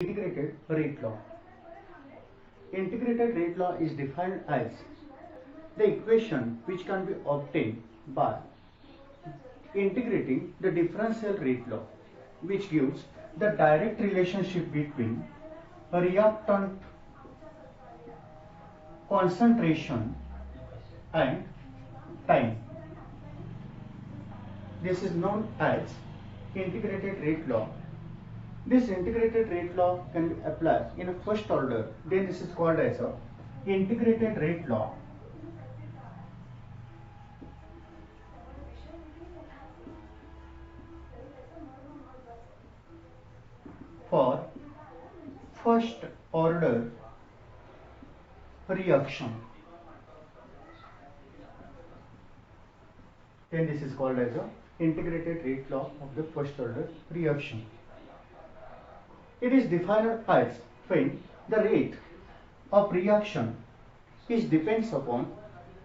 Integrated rate law. Integrated rate law is defined as the equation which can be obtained by integrating the differential rate law, which gives the direct relationship between a reactant concentration and time. This is known as integrated rate law. This integrated rate law can be applied in a first order, then this is called as a integrated rate law. For first order reaction, then this is called as a integrated rate law of the first order reaction. It is defined as when the rate of reaction is depends upon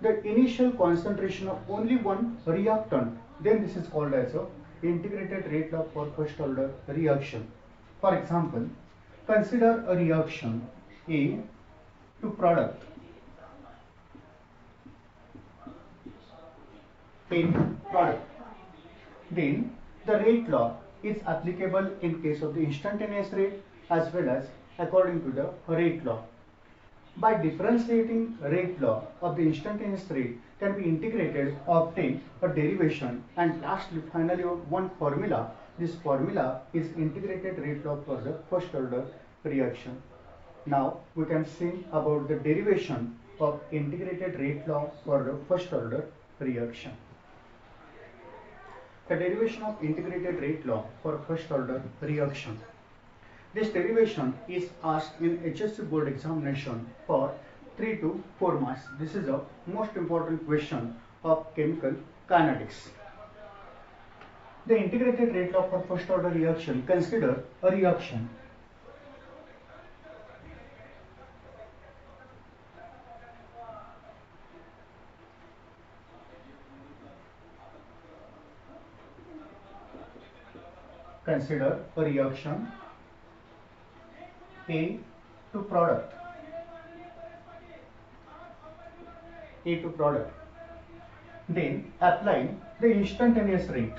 the initial concentration of only one reactant, then this is called as a integrated rate law for first order reaction. For example, consider a reaction A to product in product. Then the rate law is applicable in case of the instantaneous rate as well as according to the rate law. By differentiating rate law of the instantaneous rate can be integrated, obtain a derivation, and lastly finally one formula. This formula is integrated rate law for the first order reaction. Now we can see about the derivation of integrated rate law for the first order reaction. The derivation of integrated rate law for first order reaction. This derivation is asked in HSC board examination for 3 to 4 marks. This is a most important question of chemical kinetics. The integrated rate law for first order reaction. Consider a reaction. Consider a reaction A to product. A to product. Then applying the instantaneous rate.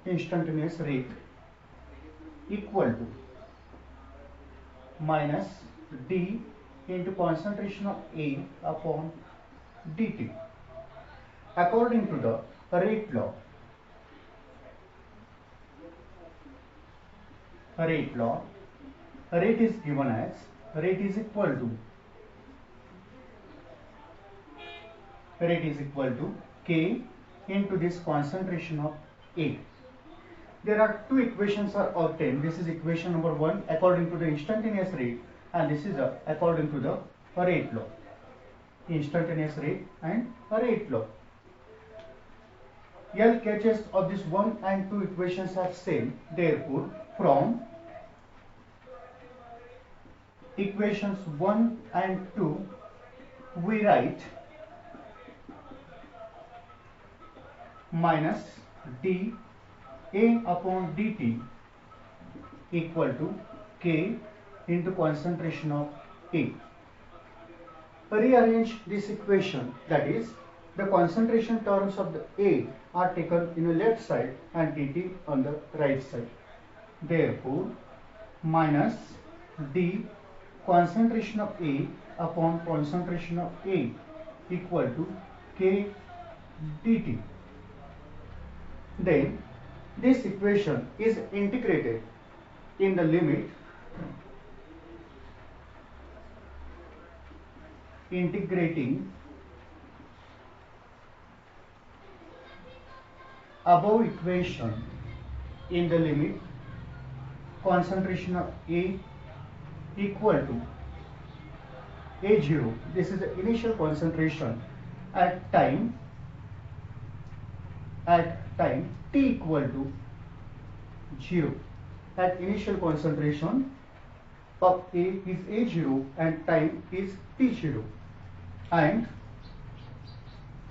Instantaneous rate equal to minus D into concentration of A upon dt. According to the rate law, rate is given as rate is equal to K into this concentration of A. There are two equations are obtained. This is equation number 1 according to the instantaneous rate, and this is according to the rate law. Instantaneous rate and rate law. LHS of this 1 and 2 equations are same. Therefore, from equations 1 and 2, we write minus d A upon dt equal to K into concentration of A. Rearrange this equation, that is, the concentration terms of the A are taken in the left side and dt on the right side. Therefore, minus d concentration of A upon concentration of A equal to K dt. Then this equation is integrated in the limit integrating above equation in the limit concentration of A equal to A0. This is the initial concentration at time t equal to 0. At initial concentration of A is A0 and time is T0, and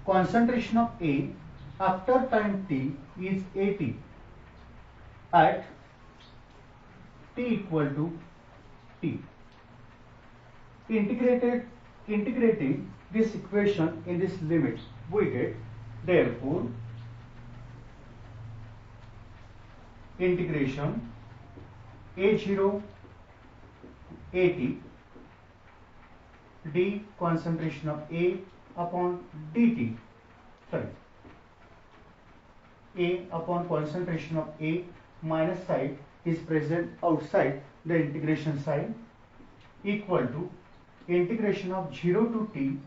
concentration of A after time t is 80 at t equal to t. Integrating this equation in this limit, we get therefore integration A0 80 d concentration of A upon dt, A upon concentration of A minus side is present outside the integration sign, equal to integration of 0 to t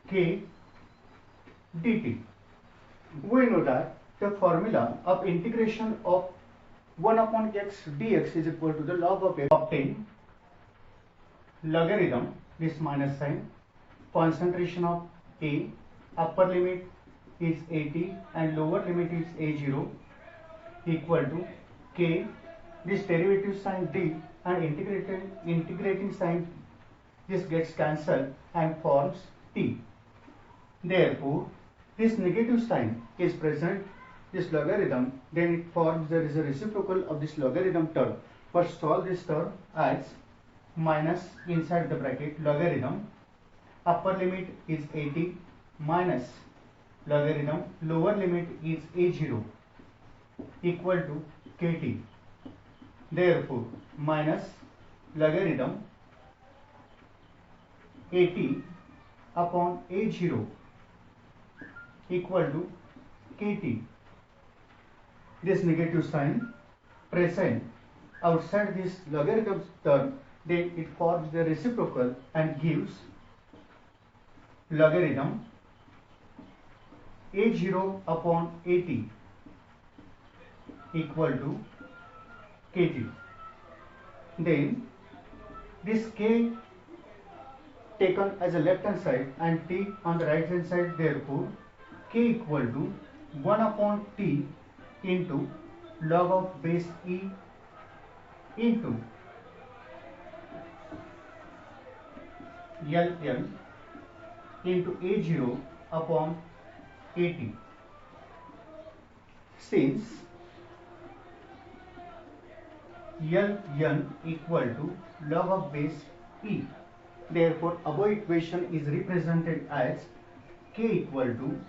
k dt. We know that the formula of integration of 1 upon x dx is equal to the log of x. Obtain logarithm, this minus sign, concentration of A, upper limit is 80 and lower limit is A0, equal to k, this derivative sign d and integrating sign, this gets cancelled and forms t. Therefore, this negative sign is present, this logarithm, then it forms, there is a reciprocal of this logarithm term. First solve this term as minus inside the bracket logarithm, upper limit is 80 minus logarithm, lower limit is A0 equal to kt. Therefore, minus logarithm 80 upon A0 equal to kt. This negative sign present outside this logarithm term, then it forms the reciprocal and gives logarithm A0 upon 80 equal to kt. Then this k taken as a left hand side and t on the right hand side, therefore k equal to 1 upon t into log of base e into LL into A0 upon 80. Since Ln equal to log of base e, therefore above equation is represented as k equal to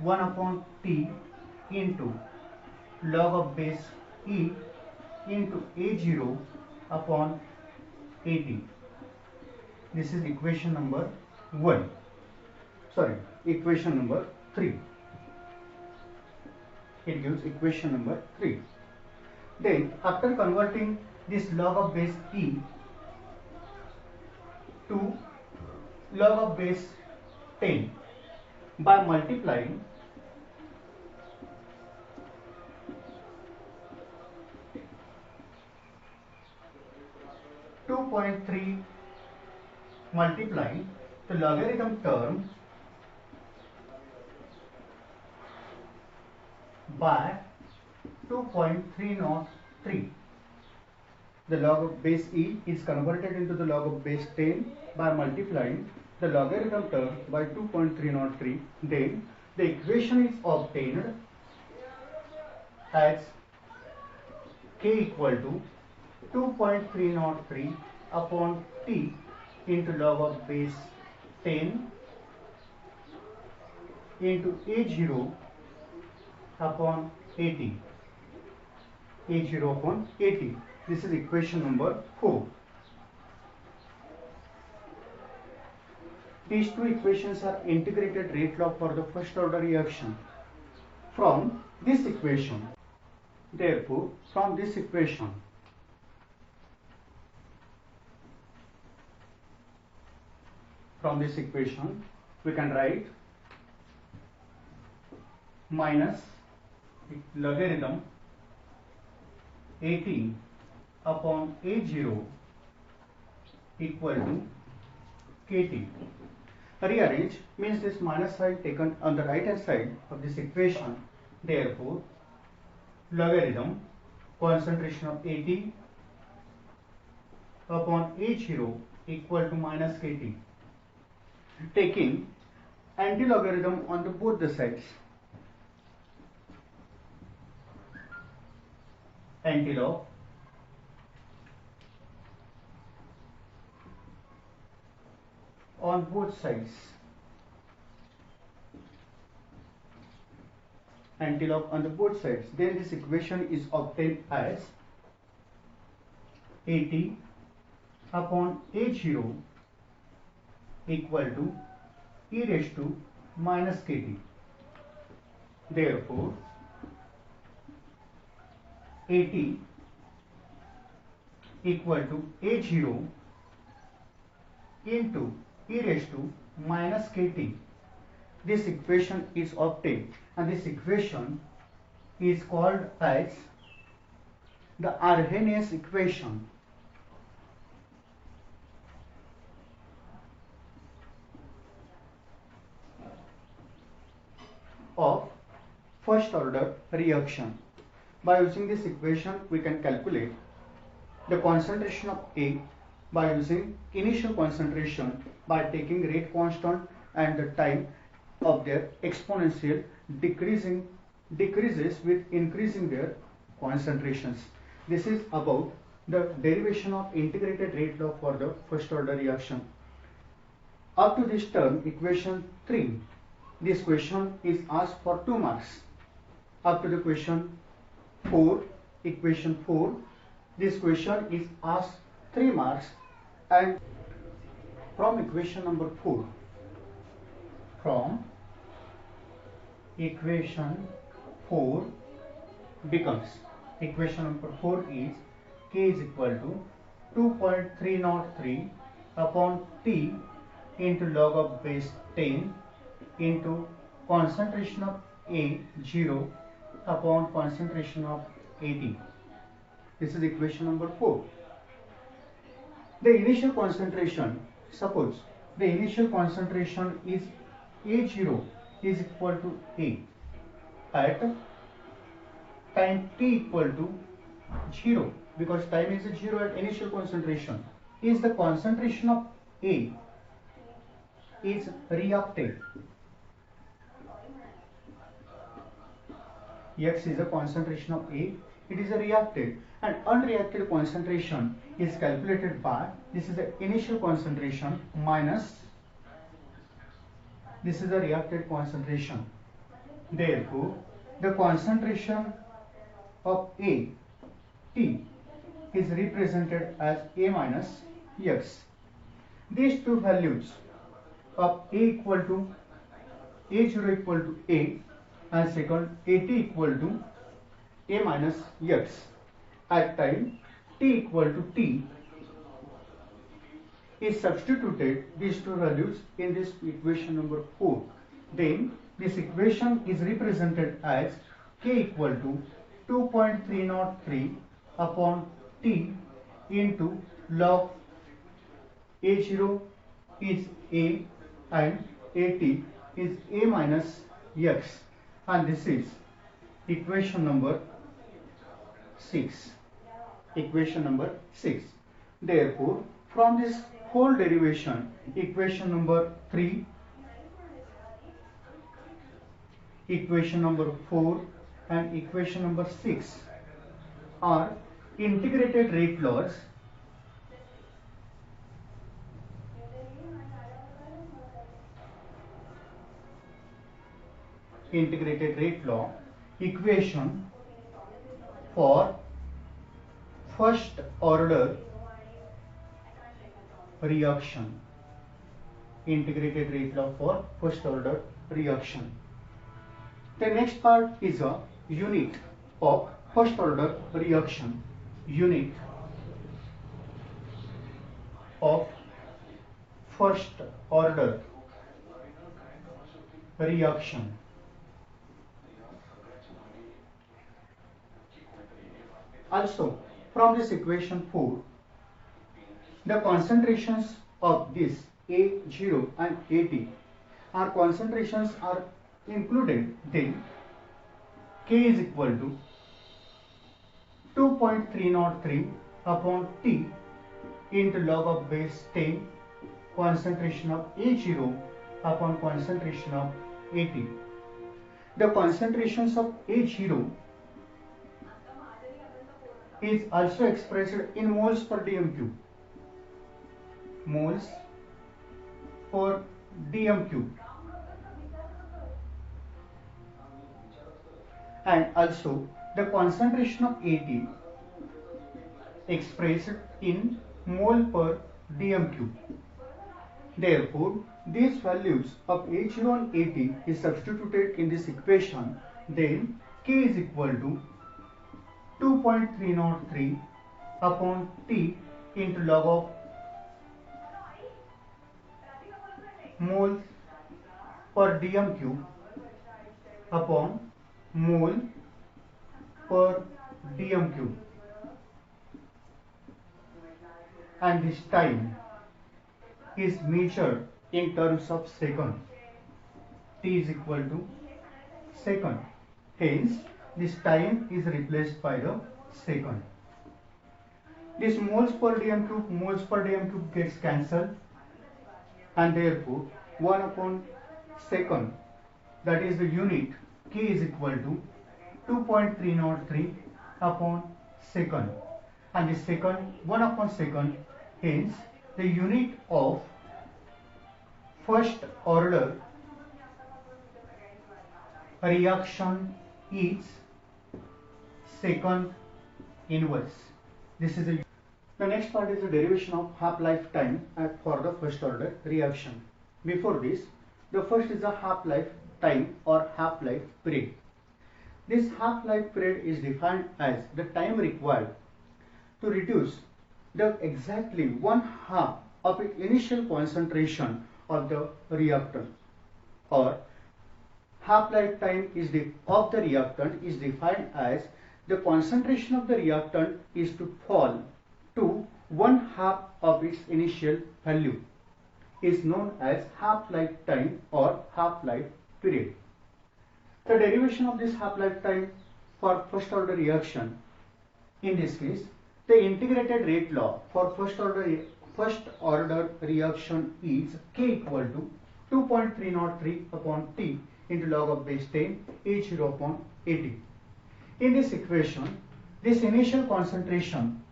1 upon t into log of base e into A0 upon 80. This is equation number 1. Sorry, equation number 3. It gives equation number 3. Then after converting this log of base e to log of base 10 by multiplying multiplying the logarithm term by 2.303. The log of base e is converted into the log of base 10 by multiplying the logarithm term by 2.303. Then the equation is obtained as k equal to 2.303 upon t into log of base 10 into A0 upon 80. A0 upon 80. This is equation number 4. These two equations are integrated rate law for the first order reaction. From this equation, therefore, from this equation, we can write minus logarithm 80 upon A0 equal to kt. Rearrange means this minus sign taken on the right hand side of this equation. Therefore, logarithm concentration of 80 upon A0 equal to minus kt, taking anti-logarithm on the both the sides. Antilog on both sides. Antilog on the both sides. Then this equation is obtained as at upon a0 equal to e raised to minus kt. Therefore, at equal to a0 into e raised to minus kt. This equation is obtained, and this equation is called as the Arrhenius equation. Of first order reaction. By using this equation, we can calculate the concentration of A by using initial concentration by taking rate constant and the time of their exponential decreases with increasing their concentrations. This is about the derivation of integrated rate law for the first order reaction. Up to this term, equation 3, this question is asked for 2 marks. Up to the question 4, equation 4, this question is asked 3 marks, and from equation number 4, from equation 4 becomes, equation number 4 is k is equal to 2.303 upon t into log of base 10 into concentration of A 0 upon concentration of AT. This is equation number 4. The initial concentration, suppose the initial concentration is A0 is equal to A at time t equal to 0, because time is 0 at initial concentration, is the concentration of A is reacted. X is the concentration of A, it is a reacted, and unreacted concentration is calculated by, this is the initial concentration minus, this is the reacted concentration. Therefore, the concentration of A, T, is represented as A minus X. These two values of A equal to A0 equal to A, and second AT equal to A minus X at time t equal to t is substituted these two values in this equation number 4. Then this equation is represented as k equal to 2.303 upon t into log A0 is A and AT is A minus X, and this is equation number 6. Equation number 6. Therefore, from this whole derivation, equation number 3, equation number 4 and equation number 6 are integrated rate laws. Integrated rate law equation for first order reaction. Integrated rate law for first order reaction. The next part is a unit of first order reaction. Unit of first order reaction. Also, from this equation 4, the concentrations of this A0 and AT are concentrations are included. Then K is equal to 2.303 upon T into log of base 10 concentration of A0 upon concentration of AT. The concentrations of A0 is also expressed in moles per dm cube. Moles per dm cube. And also the concentration of AT expressed in mole per dm cube. Therefore, these values of A0 and AT is substituted in this equation. Then K is equal to 2.303 upon T into log of moles per dm cube upon mole per dm cube. And this time is measured in terms of second. T is equal to second. Hence, this time is replaced by the second. This moles per dm cube gets cancelled, and therefore 1 upon second, that is the unit, K is equal to 2.303 upon second, and the second 1 upon second. Hence, the unit of first order reaction is second inverse. This is the next part is the derivation of half-life time for the first order reaction. Before this, the first is the half-life time or half-life period. This half-life period is defined as the time required to reduce the exactly 1/2 of its initial concentration of the reactant, or half-life time of the reactant is defined as the concentration of the reactant is to fall to 1/2 of its initial value, is known as half-life time or half-life period. The derivation of this half-life time for first order reaction, in this case, the integrated rate law for first order reaction is K equal to 2.303 upon T into log of base 10 A0 upon AT. In this equation, this initial concentration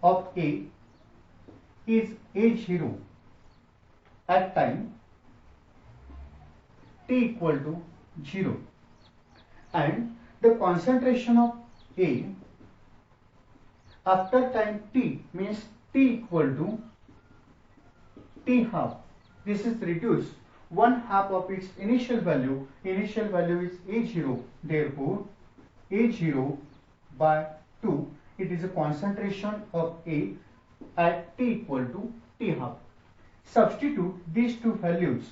of A is A0 at time T equal to 0, and the concentration of A after time T means T equal to T half. This is reduced 1/2 of its initial value. Initial value is A0. Therefore, A0 by 2. It is a concentration of A at T equal to T half. Substitute these two values,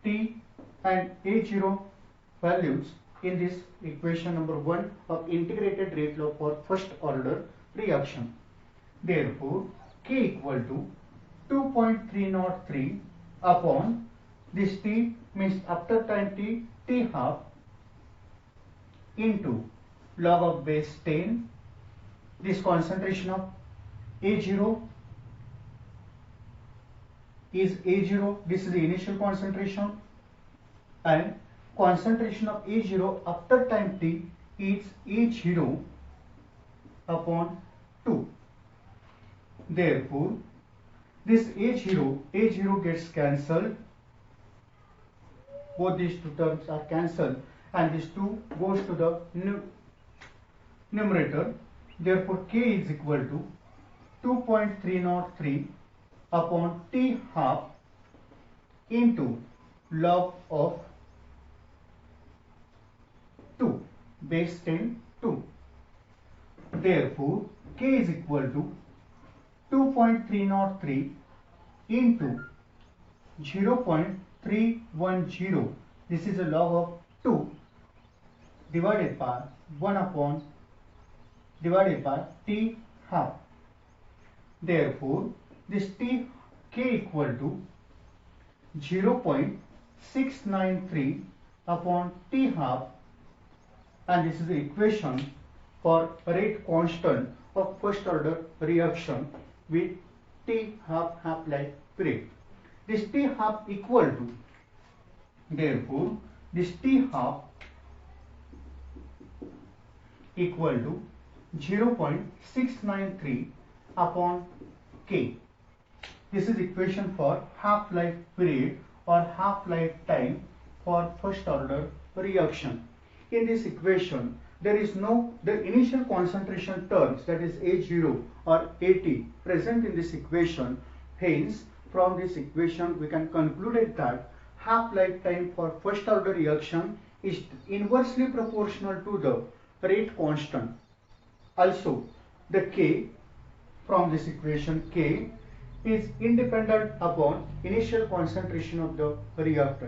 T and A0 values, in this equation number 1 of integrated rate law for first order reaction. Therefore, K equal to 2.303 upon this T means after time T, T half into log of base 10. This concentration of A0 is A0. This is the initial concentration, and concentration of A0 after time T is A0 upon 2. Therefore, this A0 gets cancelled. Both these two terms are cancelled, and this 2 goes to the numerator. Therefore, K is equal to 2.303 upon T half into log of 2 base 10 2. Therefore, K is equal to 2.303 into 0.310. This is a log of 2 divided by 1 upon divided by T half. Therefore, this K equal to 0.693 upon T half, and this is the equation for rate constant of first order reaction with T half-life period. This T half equal to, therefore this T half equal to 0.693 upon K. This is equation for half-life period or half-life time for first order reaction. In this equation, there is no the initial concentration terms, that is A0 or AT, present in this equation. Hence, from this equation we can conclude that half-life time for first order reaction is inversely proportional to the rate constant. Also, the K from this equation, K is independent upon initial concentration of the reactant.